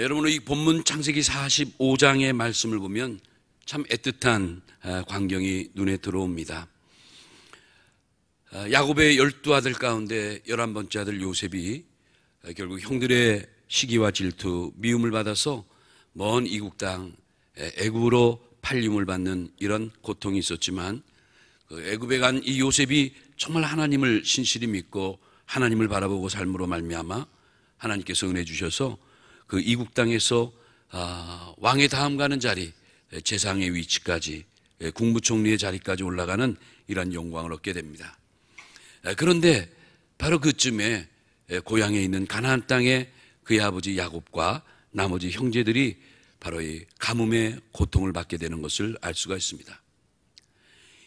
여러분, 이 본문 창세기 45장의 말씀을 보면 참 애틋한 광경이 눈에 들어옵니다. 야곱의 12아들 가운데 11번째 아들 요셉이 결국 형들의 시기와 질투, 미움을 받아서 먼 이국 땅 애굽으로 팔림을 받는 이런 고통이 있었지만, 애굽에 간 이 요셉이 정말 하나님을 신실히 믿고 하나님을 바라보고 삶으로 말미암아 하나님께서 은혜 주셔서 그 이국 땅에서 왕의 다음 가는 자리, 재상의 위치까지, 국무총리의 자리까지 올라가는 이런 영광을 얻게 됩니다. 그런데 바로 그쯤에 고향에 있는 가나안 땅에 그의 아버지 야곱과 나머지 형제들이 바로 이 가뭄의 고통을 받게 되는 것을 알 수가 있습니다.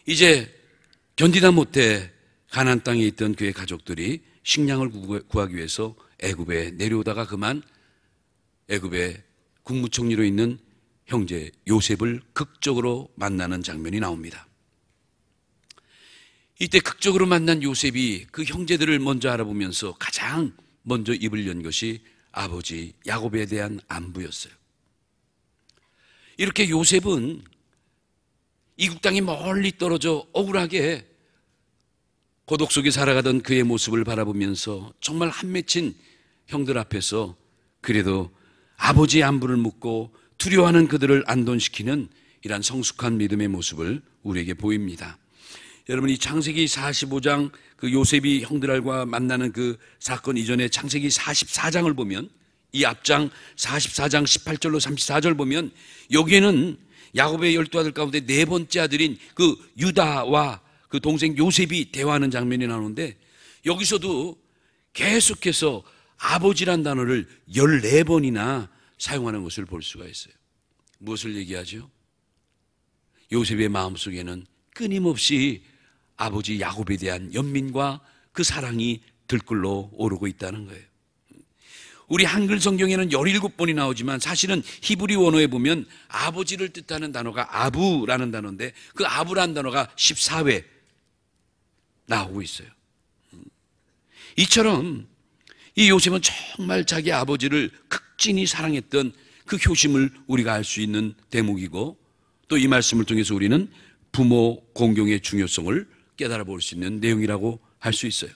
이제 견디다 못해 가나안 땅에 있던 그의 가족들이 식량을 구하기 위해서 애굽에 내려오다가 그만 애굽의 국무총리로 있는 형제 요셉을 극적으로 만나는 장면이 나옵니다. 이때 극적으로 만난 요셉이 그 형제들을 먼저 알아보면서 가장 먼저 입을 연 것이 아버지 야곱에 대한 안부였어요. 이렇게 요셉은 이국 땅이 멀리 떨어져 억울하게 고독 속에 살아가던 그의 모습을 바라보면서 정말 한 맺힌 형들 앞에서 그래도 아버지의 안부를 묻고 두려워하는 그들을 안돈시키는 이러한 성숙한 믿음의 모습을 우리에게 보입니다. 여러분, 이 창세기 45장 그 요셉이 형들과 만나는 그 사건 이전에 창세기 44장을 보면, 이 앞장 44장 18절로 34절 보면 여기에는 야곱의 12아들 가운데 네 번째 아들인 그 유다와 그 동생 요셉이 대화하는 장면이 나오는데, 여기서도 계속해서 아버지란 단어를 14번이나 사용하는 것을 볼 수가 있어요. 무엇을 얘기하죠? 요셉의 마음속에는 끊임없이 아버지 야곱에 대한 연민과 그 사랑이 들끓러 오르고 있다는 거예요. 우리 한글 성경에는 17번이 나오지만 사실은 히브리 원어에 보면 아버지를 뜻하는 단어가 아부라는 단어인데, 그 아부라는 단어가 14회 나오고 있어요. 이처럼 이 요셉은 정말 자기 아버지를 극진히 사랑했던 그 효심을 우리가 알 수 있는 대목이고, 또 이 말씀을 통해서 우리는 부모 공경의 중요성을 깨달아 볼 수 있는 내용이라고 할 수 있어요.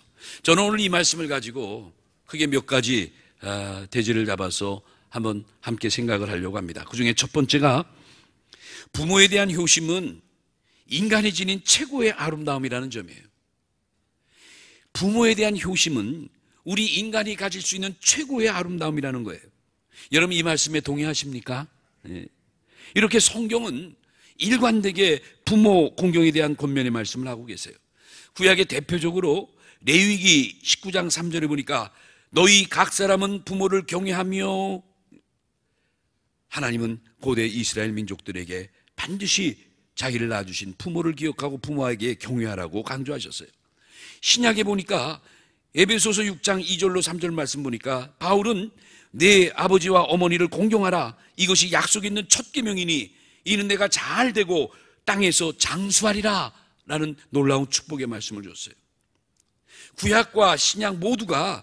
저는 오늘 이 말씀을 가지고 크게 몇 가지 대지를 잡아서 한번 함께 생각을 하려고 합니다. 그 중에 첫 번째가 부모에 대한 효심은 인간이 지닌 최고의 아름다움이라는 점이에요. 부모에 대한 효심은 우리 인간이 가질 수 있는 최고의 아름다움이라는 거예요. 여러분, 이 말씀에 동의하십니까? 이렇게 성경은 일관되게 부모 공경에 대한 권면의 말씀을 하고 계세요. 구약의 대표적으로 레위기 19장 3절에 보니까 너희 각 사람은 부모를 경외하며, 하나님은 고대 이스라엘 민족들에게 반드시 자기를 낳아주신 부모를 기억하고 부모에게 경외하라고 강조하셨어요. 신약에 보니까 에베소서 6장 2절로 3절 말씀 보니까 바울은 내 아버지와 어머니를 공경하라, 이것이 약속 있는 첫 계명이니 이는 내가 잘 되고 땅에서 장수하리라 라는 놀라운 축복의 말씀을 줬어요. 구약과 신약 모두가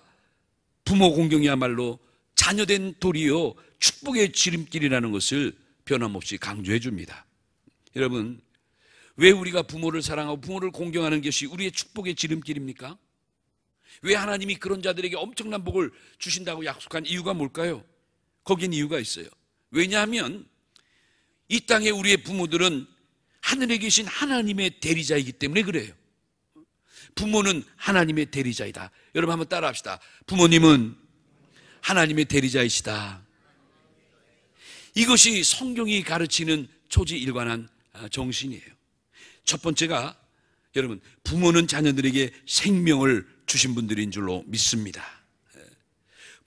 부모 공경이야말로 자녀된 도리요 축복의 지름길이라는 것을 변함없이 강조해 줍니다. 여러분, 왜 우리가 부모를 사랑하고 부모를 공경하는 것이 우리의 축복의 지름길입니까? 왜 하나님이 그런 자들에게 엄청난 복을 주신다고 약속한 이유가 뭘까요? 거긴 이유가 있어요. 왜냐하면 이 땅에 우리의 부모들은 하늘에 계신 하나님의 대리자이기 때문에 그래요. 부모는 하나님의 대리자이다. 여러분 한번 따라합시다. 부모님은 하나님의 대리자이시다. 이것이 성경이 가르치는 초지일관한 정신이에요. 첫 번째가, 여러분, 부모는 자녀들에게 생명을 주신 분들인 줄로 믿습니다.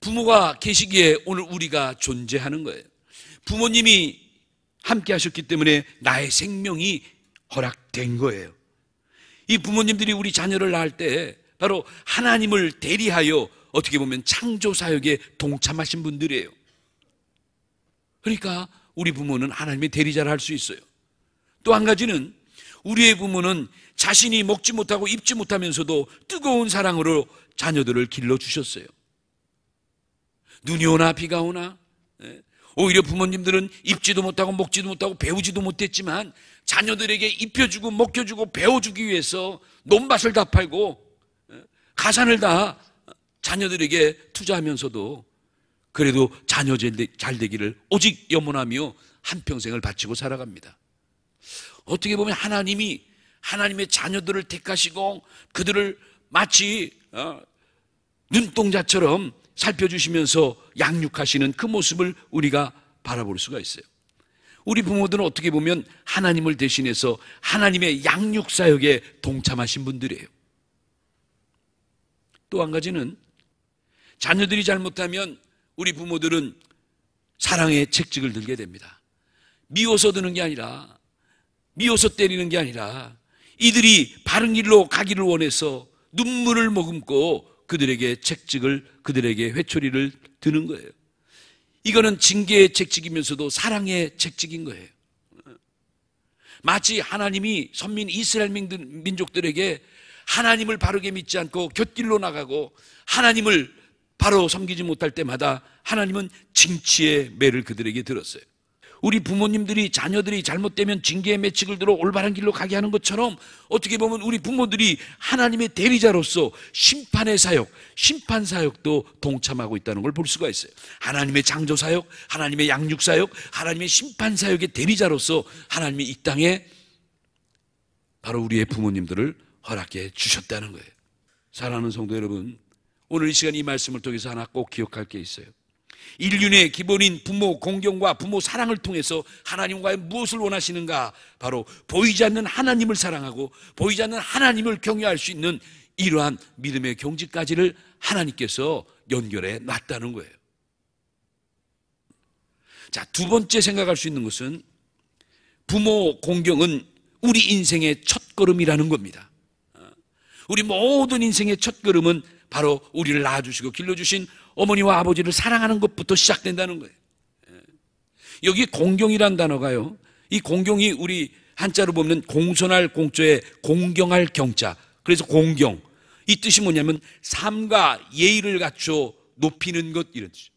부모가 계시기에 오늘 우리가 존재하는 거예요. 부모님이 함께 하셨기 때문에 나의 생명이 허락된 거예요. 이 부모님들이 우리 자녀를 낳을 때 바로 하나님을 대리하여 어떻게 보면 창조 사역에 동참하신 분들이에요. 그러니까 우리 부모는 하나님의 대리자를 할 수 있어요. 또 한 가지는 우리의 부모는 자신이 먹지 못하고 입지 못하면서도 뜨거운 사랑으로 자녀들을 길러주셨어요. 눈이 오나 비가 오나 오히려 부모님들은 입지도 못하고 먹지도 못하고 배우지도 못했지만 자녀들에게 입혀주고 먹여주고 배워주기 위해서 논밭을 다 팔고 가산을 다 자녀들에게 투자하면서도 그래도 자녀 잘 되기를 오직 염원하며 한평생을 바치고 살아갑니다. 어떻게 보면 하나님이 하나님의 자녀들을 택하시고 그들을 마치 눈동자처럼 살펴주시면서 양육하시는 그 모습을 우리가 바라볼 수가 있어요. 우리 부모들은 어떻게 보면 하나님을 대신해서 하나님의 양육 사역에 동참하신 분들이에요. 또 한 가지는 자녀들이 잘못하면 우리 부모들은 사랑의 책찍을 들게 됩니다. 미워서 드는 게 아니라, 미워서 때리는 게 아니라 이들이 바른 길로 가기를 원해서 눈물을 머금고 그들에게 책찍을, 그들에게 회초리를 드는 거예요. 이거는 징계의 책찍이면서도 사랑의 책찍인 거예요. 마치 하나님이 선민 이스라엘 민족들에게 하나님을 바르게 믿지 않고 곁길로 나가고 하나님을 바로 섬기지 못할 때마다 하나님은 징치의 매를 그들에게 들었어요. 우리 부모님들이 자녀들이 잘못되면 징계의 매칙을 들어 올바른 길로 가게 하는 것처럼 어떻게 보면 우리 부모들이 하나님의 대리자로서 심판의 사역, 심판 사역도 동참하고 있다는 걸 볼 수가 있어요. 하나님의 창조 사역, 하나님의 양육 사역, 하나님의 심판 사역의 대리자로서 하나님이 이 땅에 바로 우리의 부모님들을 허락해 주셨다는 거예요. 사랑하는 성도 여러분, 오늘 이 시간 이 말씀을 통해서 하나 꼭 기억할 게 있어요. 인륜의 기본인 부모 공경과 부모 사랑을 통해서 하나님과의 무엇을 원하시는가? 바로 보이지 않는 하나님을 사랑하고 보이지 않는 하나님을 경외할 수 있는 이러한 믿음의 경지까지를 하나님께서 연결해 놨다는 거예요. 자, 두 번째 생각할 수 있는 것은 부모 공경은 우리 인생의 첫걸음이라는 겁니다. 우리 모든 인생의 첫걸음은 바로 우리를 낳아주시고 길러주신 어머니와 아버지를 사랑하는 것부터 시작된다는 거예요. 여기 공경이란 단어가요, 이 공경이 우리 한자로 보면 공손할 공조에 공경할 경자, 그래서 공경, 이 뜻이 뭐냐면 삶과 예의를 갖춰 높이는 것, 이런 뜻이에요.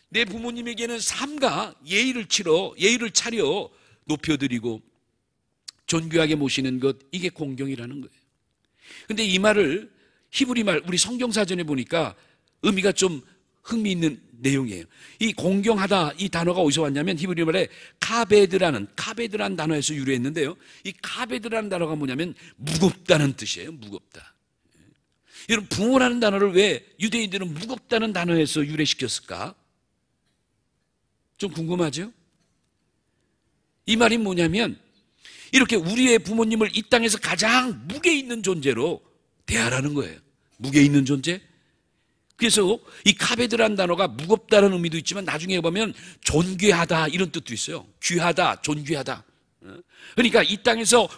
내 부모님에게는 삶과 예의를 차려 높여드리고 존귀하게 모시는 것, 이게 공경이라는 거예요. 근데 이 말을 히브리 말, 우리 성경사전에 보니까 의미가 좀 흥미있는 내용이에요. 이 공경하다, 이 단어가 어디서 왔냐면 히브리 말에 카베드라는 단어에서 유래했는데요, 이 카베드라는 단어가 뭐냐면 무겁다는 뜻이에요. 무겁다. 여러분, 부모라는 단어를 왜 유대인들은 무겁다는 단어에서 유래시켰을까? 좀 궁금하죠? 이 말이 뭐냐면 이렇게 우리의 부모님을 이 땅에서 가장 무게 있는 존재로 대하라는 거예요. 무게 있는 존재? 그래서 이 카베드라는 단어가 무겁다는 의미도 있지만 나중에 보면 존귀하다, 이런 뜻도 있어요. 귀하다, 존귀하다. 그러니까 이 땅에서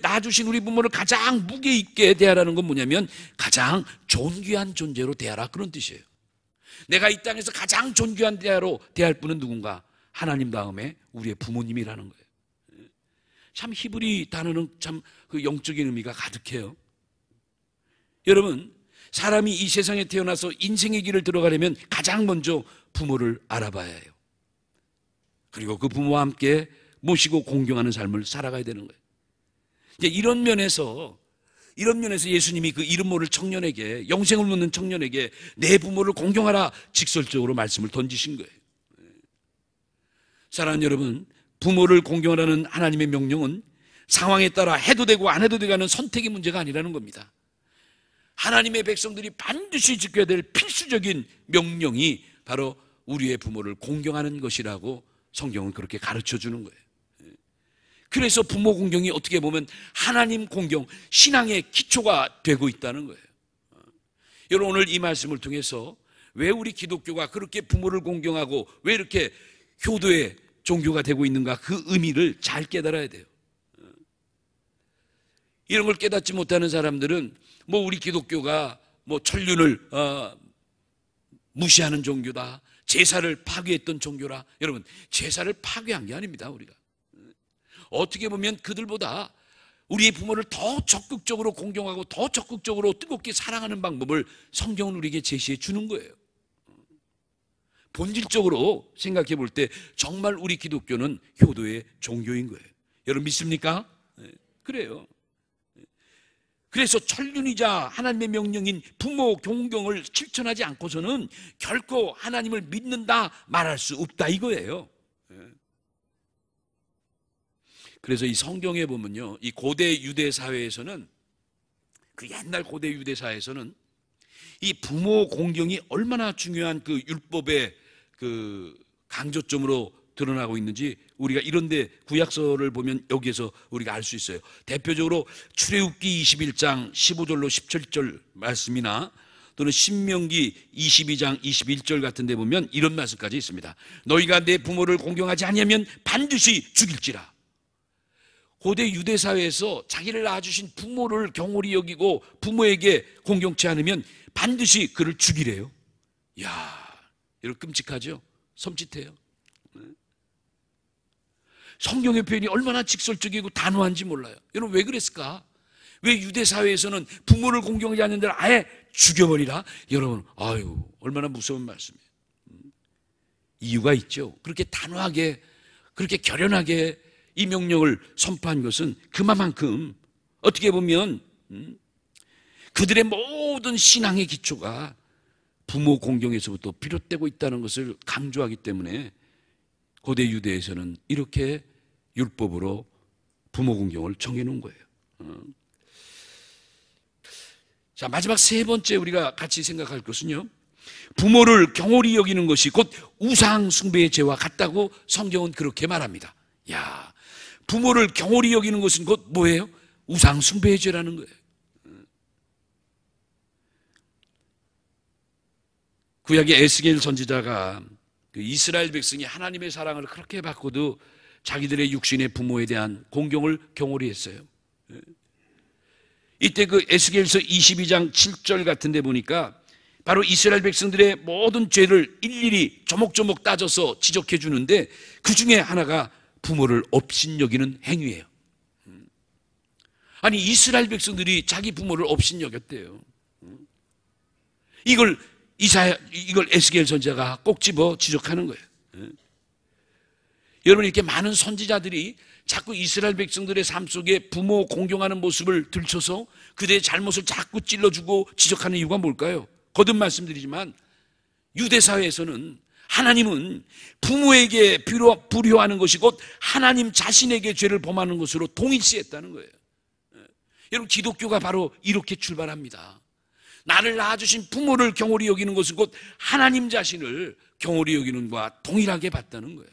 낳아주신 우리 부모를 가장 무게 있게 대하라는 건 뭐냐면 가장 존귀한 존재로 대하라, 그런 뜻이에요. 내가 이 땅에서 가장 존귀한 대하로 대할 분은 누군가? 하나님 다음에 우리의 부모님이라는 거예요. 참 히브리 단어는 참 그 영적인 의미가 가득해요. 여러분, 사람이 이 세상에 태어나서 인생의 길을 들어가려면 가장 먼저 부모를 알아봐야 해요. 그리고 그 부모와 함께 모시고 공경하는 삶을 살아가야 되는 거예요. 이제 이런 면에서 예수님이 그 이름 모를 청년에게, 영생을 묻는 청년에게 내 부모를 공경하라 직설적으로 말씀을 던지신 거예요. 사랑하는 여러분, 부모를 공경하라는 하나님의 명령은 상황에 따라 해도 되고 안 해도 되고 하는 선택의 문제가 아니라는 겁니다. 하나님의 백성들이 반드시 지켜야 될 필수적인 명령이 바로 우리의 부모를 공경하는 것이라고 성경은 그렇게 가르쳐 주는 거예요. 그래서 부모 공경이 어떻게 보면 하나님 공경, 신앙의 기초가 되고 있다는 거예요. 여러분, 오늘 이 말씀을 통해서 왜 우리 기독교가 그렇게 부모를 공경하고 왜 이렇게 효도의 종교가 되고 있는가, 그 의미를 잘 깨달아야 돼요. 이런 걸 깨닫지 못하는 사람들은 우리 기독교가 천륜을 무시하는 종교다, 제사를 파괴했던 종교라. 여러분, 제사를 파괴한 게 아닙니다. 우리가 어떻게 보면 그들보다 우리의 부모를 더 적극적으로 공경하고 더 적극적으로 뜨겁게 사랑하는 방법을 성경은 우리에게 제시해 주는 거예요. 본질적으로 생각해 볼 때 정말 우리 기독교는 효도의 종교인 거예요. 여러분 믿습니까? 그래요. 그래서 천륜이자 하나님의 명령인 부모 공경을 실천하지 않고서는 결코 하나님을 믿는다 말할 수 없다 이거예요. 그래서 이 성경에 보면요, 이 고대 유대 사회에서는, 그 옛날 고대 유대 사회에서는 이 부모 공경이 얼마나 중요한 그 율법의 그 강조점으로 드러나고 있는지 우리가 이런데 구약서를 보면 여기에서 우리가 알 수 있어요. 대표적으로 출애굽기 21장 15절로 17절 말씀이나 또는 신명기 22장 21절 같은 데 보면 이런 말씀까지 있습니다. 너희가 내 부모를 공경하지 아니하면 반드시 죽일지라. 고대 유대 사회에서 자기를 낳아주신 부모를 경홀히 여기고 부모에게 공경치 않으면 반드시 그를 죽이래요. 이야, 이런 끔찍하죠? 섬찟해요. 성경의 표현이 얼마나 직설적이고 단호한지 몰라요. 여러분 왜 그랬을까? 왜 유대 사회에서는 부모를 공경하지 않는 데를 아예 죽여버리라? 여러분, 아유, 얼마나 무서운 말씀이에요. 이유가 있죠. 그렇게 단호하게, 그렇게 결연하게 이 명령을 선포한 것은 그만큼 어떻게 보면 그들의 모든 신앙의 기초가 부모 공경에서부터 비롯되고 있다는 것을 강조하기 때문에 고대 유대에서는 이렇게 율법으로 부모 공경을 정해놓은 거예요. 자, 마지막 세 번째 우리가 같이 생각할 것은요, 부모를 경홀히 여기는 것이 곧 우상 숭배의 죄와 같다고 성경은 그렇게 말합니다. 야, 부모를 경홀히 여기는 것은 곧 뭐예요? 우상 숭배의 죄라는 거예요. 구약의 에스겔 선지자가 그 이스라엘 백성이 하나님의 사랑을 그렇게 받고도 자기들의 육신의 부모에 대한 공경을 경홀히 했어요. 이때 그 에스겔서 22장 7절 같은 데 보니까 바로 이스라엘 백성들의 모든 죄를 일일이 조목조목 따져서 지적해 주는데 그 중에 하나가 부모를 업신여기는 행위예요. 아니, 이스라엘 백성들이 자기 부모를 업신여겼대요. 이걸 에스겔 선지자가 꼭 집어 지적하는 거예요. 여러분, 이렇게 많은 선지자들이 자꾸 이스라엘 백성들의 삶 속에 부모 공경하는 모습을 들춰서 그들의 잘못을 자꾸 찔러주고 지적하는 이유가 뭘까요? 거듭 말씀드리지만 유대 사회에서는 하나님은 부모에게 불효하는 것이 곧 하나님 자신에게 죄를 범하는 것으로 동일시했다는 거예요. 여러분, 기독교가 바로 이렇게 출발합니다. 나를 낳아주신 부모를 경홀히 여기는 것은 곧 하나님 자신을 경홀히 여기는 것과 동일하게 봤다는 거예요.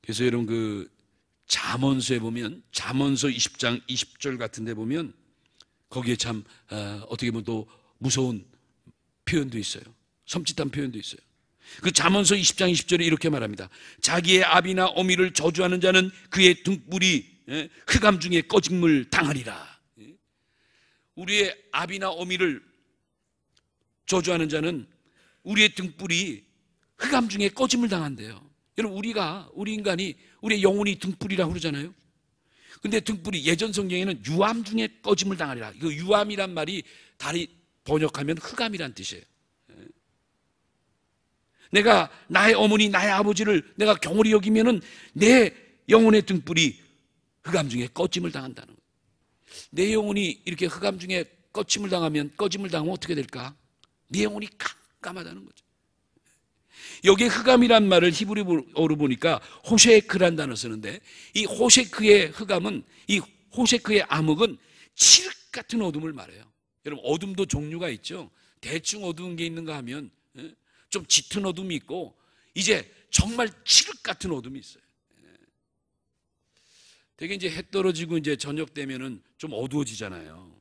그래서 여러분, 그 잠언서에 보면, 잠언서 20장 20절 같은 데 보면 거기에 참 어떻게 보면 또 무서운 표현도 있어요. 섬찟한 표현도 있어요. 그 잠언서 20장 20절에 이렇게 말합니다. 자기의 아비나 어미를 저주하는 자는 그의 등불이 흑암 중에 꺼짐을 당하리라. 우리의 아비나 어미를 저주하는 자는 우리의 등불이 흑암 중에 꺼짐을 당한대요. 여러분, 우리 인간이, 우리의 영혼이 등불이라고 그러잖아요. 근데 등불이 예전 성경에는 유암 중에 꺼짐을 당하리라. 그 유암이란 말이 다리 번역하면 흑암이란 뜻이에요. 내가 나의 어머니, 나의 아버지를 내가 경홀히 여기면은 내 영혼의 등불이 흑암 중에 꺼짐을 당한다는 거예요. 내 영혼이 이렇게 흑암 중에 꺼짐을 당하면 어떻게 될까? 내 영혼이 깜깜하다는 거죠. 여기에 흑암이란 말을 히브리어로 보니까 호셰크란 단어 쓰는데, 이 호셰크의 흑암은, 이 호셰크의 암흑은 칠흑 같은 어둠을 말해요. 여러분, 어둠도 종류가 있죠. 대충 어두운 게 있는가 하면 좀 짙은 어둠이 있고, 이제 정말 칠흑 같은 어둠이 있어요. 되게 이제 해 떨어지고 이제 저녁 되면은 좀 어두워지잖아요.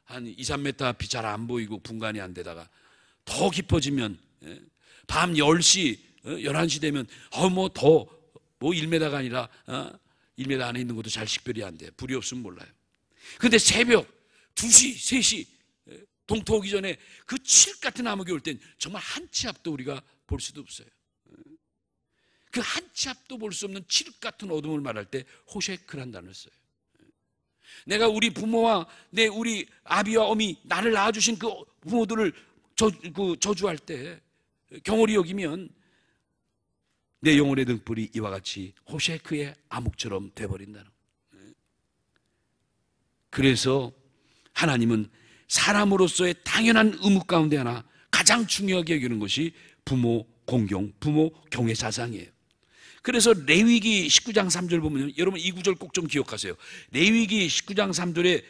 한 2, 3m 앞이 잘 안 보이고 분간이 안 되다가 더 깊어지면 밤 10시, 11시 되면 뭐 1m가 아니라 1m 안에 있는 것도 잘 식별이 안 돼. 불이 없으면 몰라요. 근데 새벽 2시, 3시 동토 오기 전에 그 칠흑 같은 암흑이 올 땐 정말 한 치 앞도 우리가 볼 수도 없어요. 그 한 치 앞도 볼 수 없는 칠흑 같은 어둠을 말할 때 호셰크란 단어를 써요. 내가 우리 부모와 우리 아비와 어미, 나를 낳아주신 그 부모들을 저주할 때 경홀히 여기면 내 영혼의 등불이 이와 같이 호세크의 암흑처럼 돼버린다는 거예요. 그래서 하나님은 사람으로서의 당연한 의무 가운데 하나 가장 중요하게 여기는 것이 부모 공경, 부모 경외 사상이에요. 그래서 레위기 19장 3절 보면 여러분 이 구절 꼭 좀 기억하세요. 레위기 19장 3절에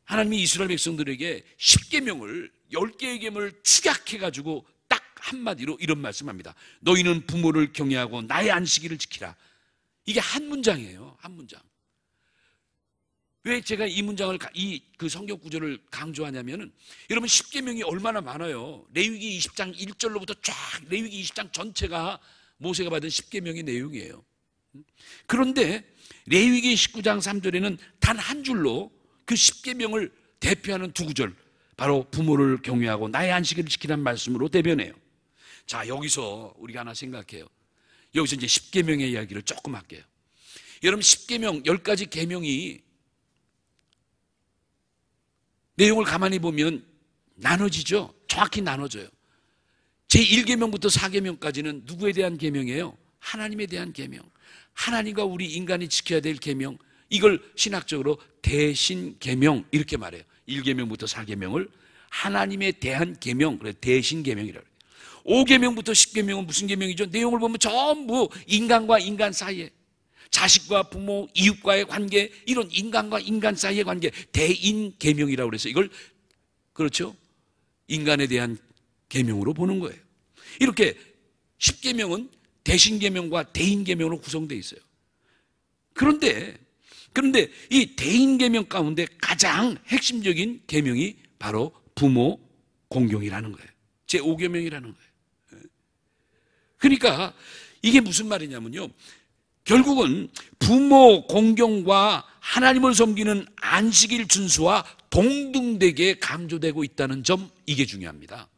하나님이 이스라엘 백성들에게 10계명을 10개의 계명을 축약해가지고 딱 한마디로 이런 말씀합니다. 너희는 부모를 경외하고 나의 안식일을 지키라. 이게 한 문장이에요. 한 문장. 왜 제가 이 문장을 그 성경 구절을 강조하냐면은 여러분 10계명이 얼마나 많아요. 레위기 20장 1절로부터 쫙 레위기 20장 전체가 모세가 받은 10계명의 내용이에요. 그런데 레위기 19장 3절에는 단 한 줄로 그 10계명을 대표하는 두 구절, 바로 부모를 경외하고 나의 안식일을 지키라는 말씀으로 대변해요. 자, 여기서 우리가 하나 생각해요. 여기서 이제 10계명의 이야기를 조금 할게요. 여러분 10계명 10가지 계명이 내용을 가만히 보면 나눠지죠. 정확히 나눠져요. 제1계명부터 4계명까지는 누구에 대한 계명이에요? 하나님에 대한 계명. 하나님과 우리 인간이 지켜야 될 계명. 이걸 신학적으로 대신 계명 이렇게 말해요. 1계명부터 4계명을 하나님에 대한 계명, 그래 대신 계명이라고 해요. 5계명부터 10계명은 무슨 계명이죠? 내용을 보면 전부 인간과 인간 사이에, 자식과 부모, 이웃과의 관계, 이런 인간과 인간 사이의 관계, 대인 계명이라고 그래서 이걸 그렇죠? 인간에 대한 계명으로 보는 거예요. 이렇게 10계명은 대신 계명과 대인 계명으로 구성되어 있어요. 그런데 이 대인 계명 가운데 가장 핵심적인 계명이 바로 부모 공경이라는 거예요. 제5계명이라는 거예요. 그러니까 이게 무슨 말이냐면요, 결국은 부모 공경과 하나님을 섬기는 안식일 준수와 동등되게 강조되고 있다는 점, 이게 중요합니다.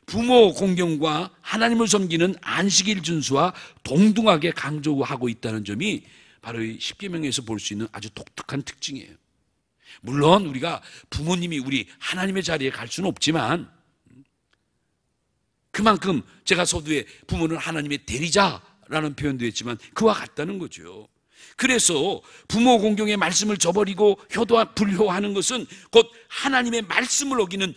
부모 공경과 하나님을 섬기는 안식일 준수와 동등하게 강조하고 있다는 점이 바로 이 10계명에서 볼 수 있는 아주 독특한 특징이에요. 물론 우리가 부모님이 우리 하나님의 자리에 갈 수는 없지만 그만큼 제가 서두에 부모는 하나님의 대리자라는 표현도 했지만 그와 같다는 거죠. 그래서 부모 공경의 말씀을 저버리고 불효하는 것은 곧 하나님의 말씀을 어기는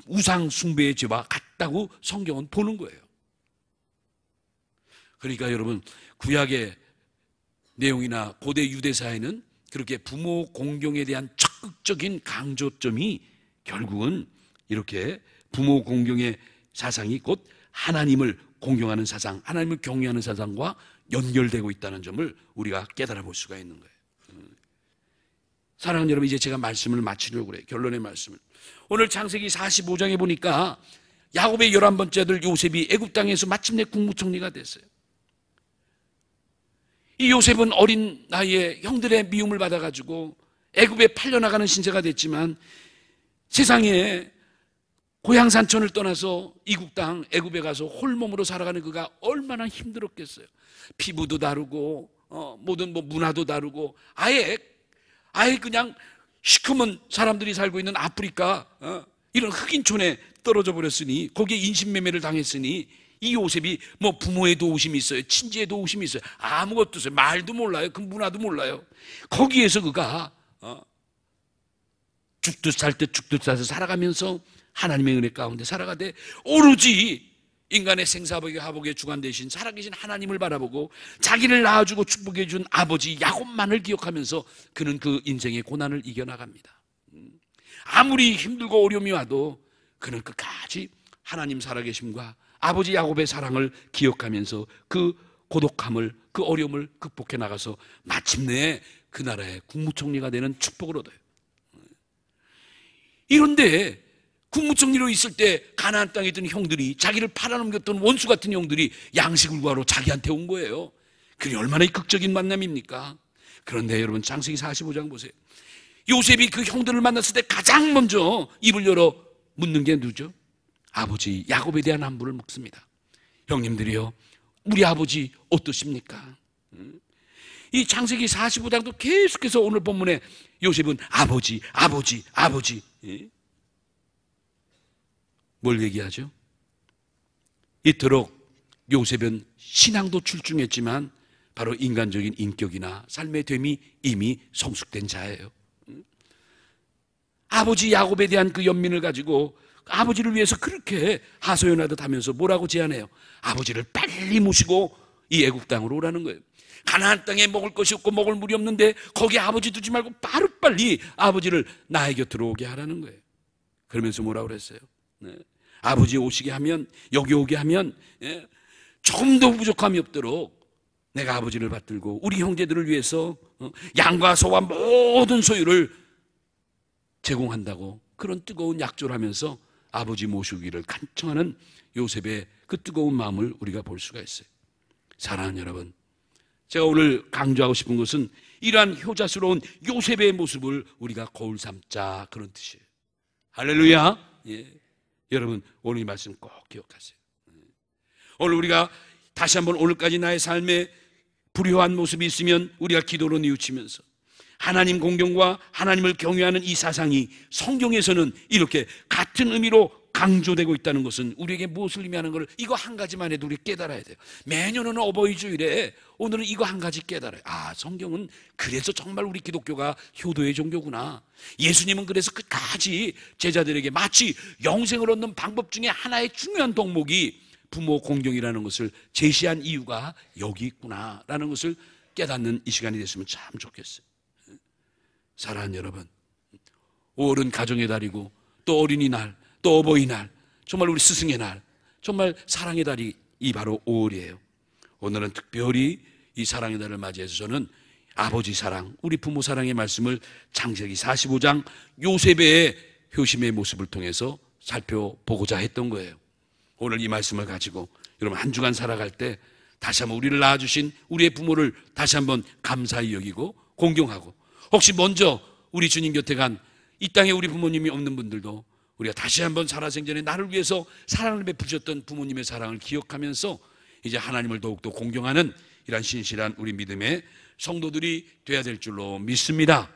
우상 숭배의 죄와 같다고 성경은 보는 거예요. 그러니까 여러분 구약의 내용이나 고대 유대사에는 그렇게 부모 공경에 대한 적극적인 강조점이 결국은 이렇게 부모 공경의 사상이 곧 하나님을 공경하는 사상, 하나님을 경외하는 사상과 연결되고 있다는 점을 우리가 깨달아 볼 수가 있는 거예요. 사랑하는 여러분, 이제 제가 말씀을 마치려고 그래요. 결론의 말씀을. 오늘 창세기 45장에 보니까 야곱의 11번째 아들 요셉이 애굽 땅에서 마침내 국무총리가 됐어요. 이 요셉은 어린 나이에 형들의 미움을 받아가지고 애굽에 팔려나가는 신세가 됐지만 세상에 고향 산천을 떠나서 이국 땅 애굽에 가서 홀몸으로 살아가는 그가 얼마나 힘들었겠어요. 피부도 다르고 모든 문화도 다르고 아예 그냥 시커먼 사람들이 살고 있는 아프리카 이런 흑인촌에 떨어져 버렸으니 거기에 인신매매를 당했으니 이 요셉이 뭐 부모의 도우심이 있어요, 친지의 도우심이 있어요, 아무것도 없어요. 말도 몰라요. 그 문화도 몰라요. 거기에서 그가 죽듯 살 듯 죽듯 살듯 살아가면서 하나님의 은혜 가운데 살아가되 오로지 인간의 생사하복의 하복의 주관 대신 살아계신 하나님을 바라보고 자기를 낳아주고 축복해 준 아버지 야곱만을 기억하면서 그는 그 인생의 고난을 이겨나갑니다. 아무리 힘들고 어려움이 와도 그는 끝까지 하나님 살아계심과 아버지 야곱의 사랑을 기억하면서 그 고독함을, 그 어려움을 극복해 나가서 마침내 그 나라의 국무총리가 되는 축복을 얻어요. 이런데 국무총리로 있을 때 가나안 땅에 있던 형들이, 자기를 팔아넘겼던 원수 같은 형들이 양식을 구하러 자기한테 온 거예요. 그게 얼마나 극적인 만남입니까? 그런데 여러분 창세기 45장 보세요. 요셉이 그 형들을 만났을 때 가장 먼저 입을 열어 묻는 게 누구죠? 아버지 야곱에 대한 안부를 묻습니다. 형님들이요, 우리 아버지 어떠십니까? 이 창세기 45장도 계속해서 오늘 본문에 요셉은 아버지. 뭘 얘기하죠? 이토록 요셉은 신앙도 출중했지만 바로 인간적인 인격이나 삶의 됨이 이미 성숙된 자예요. 아버지 야곱에 대한 그 연민을 가지고 아버지를 위해서 그렇게 하소연하듯 하면서 뭐라고 제안해요? 아버지를 빨리 모시고 이 애국 땅으로 오라는 거예요. 가나안 땅에 먹을 것이 없고 먹을 물이 없는데 거기 아버지 두지 말고 빠르빨리 아버지를 나의 곁으로 오게 하라는 거예요. 그러면서 뭐라고 그랬어요? 네. 아버지 오시게 하면, 여기 오게 하면 조금도 부족함이 없도록 내가 아버지를 받들고 우리 형제들을 위해서 양과 소와 모든 소유를 제공한다고 그런 뜨거운 약조를 하면서 아버지 모시기를 간청하는 요셉의 그 뜨거운 마음을 우리가 볼 수가 있어요. 사랑하는 여러분, 제가 오늘 강조하고 싶은 것은 이러한 효자스러운 요셉의 모습을 우리가 거울 삼자, 그런 뜻이에요. 할렐루야. 예. 여러분, 오늘 이 말씀 꼭 기억하세요. 오늘 우리가 다시 한번 오늘까지 나의 삶에 불효한 모습이 있으면 우리가 기도로 뉘우치면서 하나님 공경과 하나님을 경외하는 이 사상이 성경에서는 이렇게 같은 의미로 강조되고 있다는 것은 우리에게 무엇을 의미하는 것을 이거 한 가지만 해도 우리 깨달아야 돼요. 매년은 어버이 주일에 오늘은 이거 한 가지 깨달아요. 아, 성경은 그래서 정말 우리 기독교가 효도의 종교구나. 예수님은 그래서 끝까지 제자들에게 마치 영생을 얻는 방법 중에 하나의 중요한 덕목이 부모 공경이라는 것을 제시한 이유가 여기 있구나라는 것을 깨닫는 이 시간이 됐으면 참 좋겠어요. 사랑하는 여러분, 5월은 가정의 달이고 또 어린이날, 또 어버이날, 정말 우리 스승의 날, 정말 사랑의 달이 이 바로 5월이에요. 오늘은 특별히 이 사랑의 달을 맞이해서 저는 아버지 사랑, 우리 부모 사랑의 말씀을 창세기 45장 요셉의 효심의 모습을 통해서 살펴보고자 했던 거예요. 오늘 이 말씀을 가지고 여러분 한 주간 살아갈 때 다시 한번 우리를 낳아주신 우리의 부모를 다시 한번 감사히 여기고 공경하고, 혹시 먼저 우리 주님 곁에 간 이 땅에 우리 부모님이 없는 분들도 우리가 다시 한번 살아생전에 나를 위해서 사랑을 베푸셨던 부모님의 사랑을 기억하면서 이제 하나님을 더욱더 공경하는 이런 신실한 우리 믿음의 성도들이 돼야 될 줄로 믿습니다.